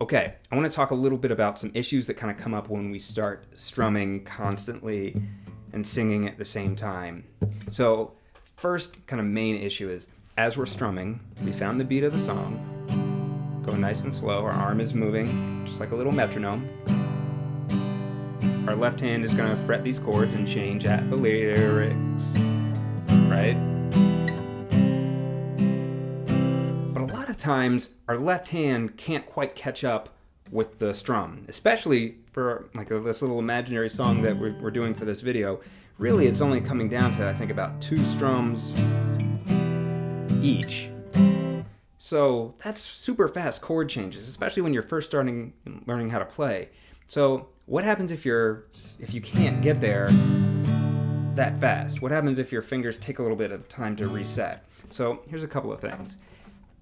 Okay, I want to talk a little bit about some issues that kind of come up when we start strumming constantly and singing at the same time. So, first kind of main issue is, as we're strumming, we found the beat of the song, go nice and slow, our arm is moving, just like a little metronome. Our left hand is going to fret these chords and change at the lyrics, right? But a lot of times, our left hand can't quite catch up with the strum, especially for like this little imaginary song that we're doing for this video. Really, it's only coming down to, I think, about 2 strums each. So that's super fast chord changes, especially when you're first starting learning how to play. So what happens if you can't get there that fast? What happens if your fingers take a little bit of time to reset? So here's a couple of things.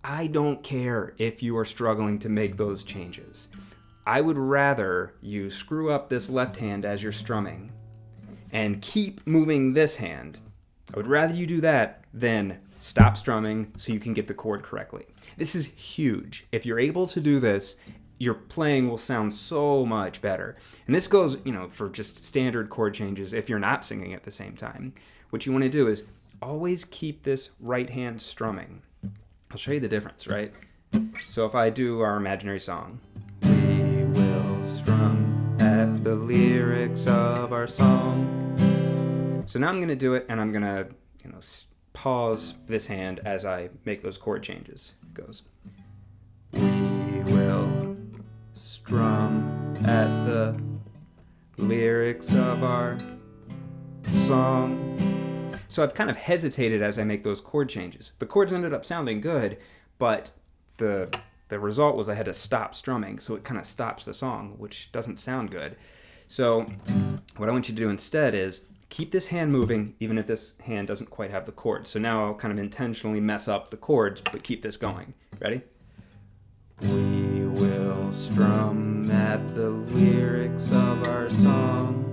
I don't care if you are struggling to make those changes. I would rather you screw up this left hand as you're strumming and keep moving this hand. I would rather you do that than stop strumming so you can get the chord correctly. This is huge. If you're able to do this, your playing will sound so much better. And this goes, for just standard chord changes if you're not singing at the same time. What you want to do is always keep this right hand strumming. I'll show you the difference, right? So if I do our imaginary song, we will strum at the lyrics of our song. So now I'm going to do it, and I'm going to, pause this hand as I make those chord changes. It goes, we will strum at the lyrics of our song. So I've kind of hesitated as I make those chord changes. The chords ended up sounding good, but the result was I had to stop strumming, so it kind of stops the song, which doesn't sound good. So what I want you to do instead is keep this hand moving, even if this hand doesn't quite have the chords. So now I'll kind of intentionally mess up the chords, but keep this going. Ready? We will strum at the lyrics of our song.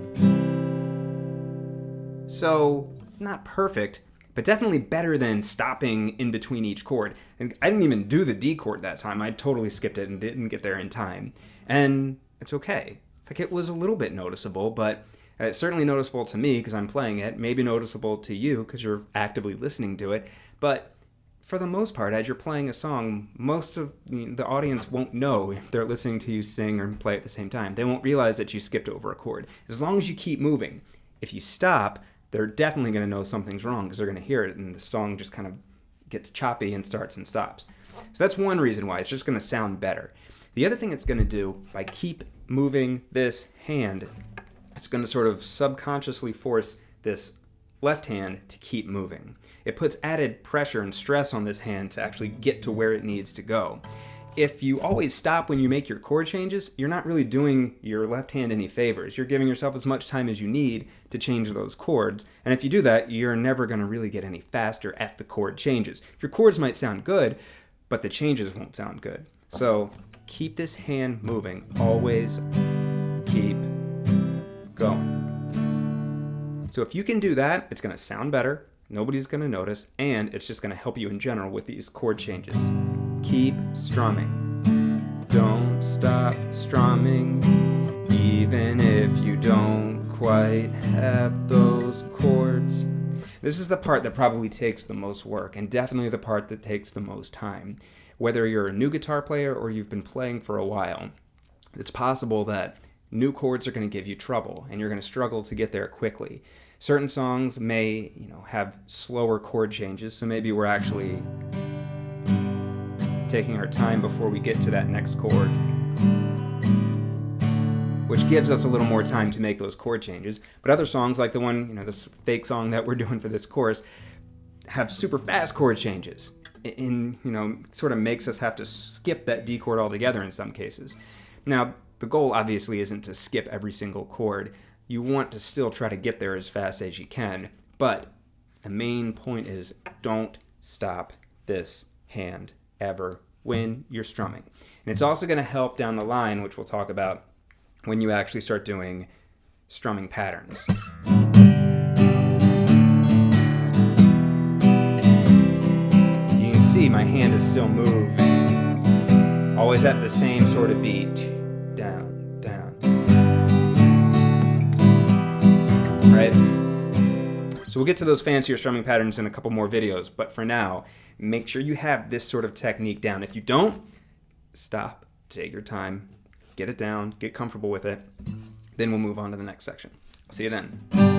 So, not perfect, but definitely better than stopping in between each chord. And I didn't even do the D chord that time. I totally skipped it and didn't get there in time. And it's okay. Like, it was a little bit noticeable, but it's certainly noticeable to me because I'm playing it, maybe noticeable to you because you're actively listening to it. But for the most part, as you're playing a song, most of the audience won't know if they're listening to you sing or play at the same time. They won't realize that you skipped over a chord. As long as you keep moving. If you stop, they're definitely going to know something's wrong because they're going to hear it and the song just kind of gets choppy and starts and stops. So that's one reason why. It's just going to sound better. The other thing it's going to do, by keep moving this hand, it's going to sort of subconsciously force this left hand to keep moving. It puts added pressure and stress on this hand to actually get to where it needs to go. If you always stop when you make your chord changes, you're not really doing your left hand any favors. You're giving yourself as much time as you need to change those chords. And if you do that, you're never going to really get any faster at the chord changes. Your chords might sound good, but the changes won't sound good. So keep this hand moving. Always keep going. So if you can do that, it's going to sound better. Nobody's going to notice, and it's just going to help you in general with these chord changes. Keep strumming. Don't stop strumming, even if you don't quite have those chords. This is the part that probably takes the most work, and definitely the part that takes the most time. Whether you're a new guitar player or you've been playing for a while, it's possible that new chords are going to give you trouble, and you're going to struggle to get there quickly. Certain songs may, have slower chord changes, so maybe we're actually taking our time before we get to that next chord, which gives us a little more time to make those chord changes. But other songs, like the one, this fake song that we're doing for this course, have super fast chord changes. Sort of makes us have to skip that D chord altogether in some cases. Now, the goal obviously isn't to skip every single chord. You want to still try to get there as fast as you can, but the main point is don't stop this hand ever when you're strumming. And it's also going to help down the line, which we'll talk about when you actually start doing strumming patterns. You can see my hand is still moving always at the same sort of beat. Down, down. Right? So we'll get to those fancier strumming patterns in a couple more videos, but for now, make sure you have this sort of technique down. If you don't, stop, take your time, get it down, get comfortable with it, then we'll move on to the next section. See you then.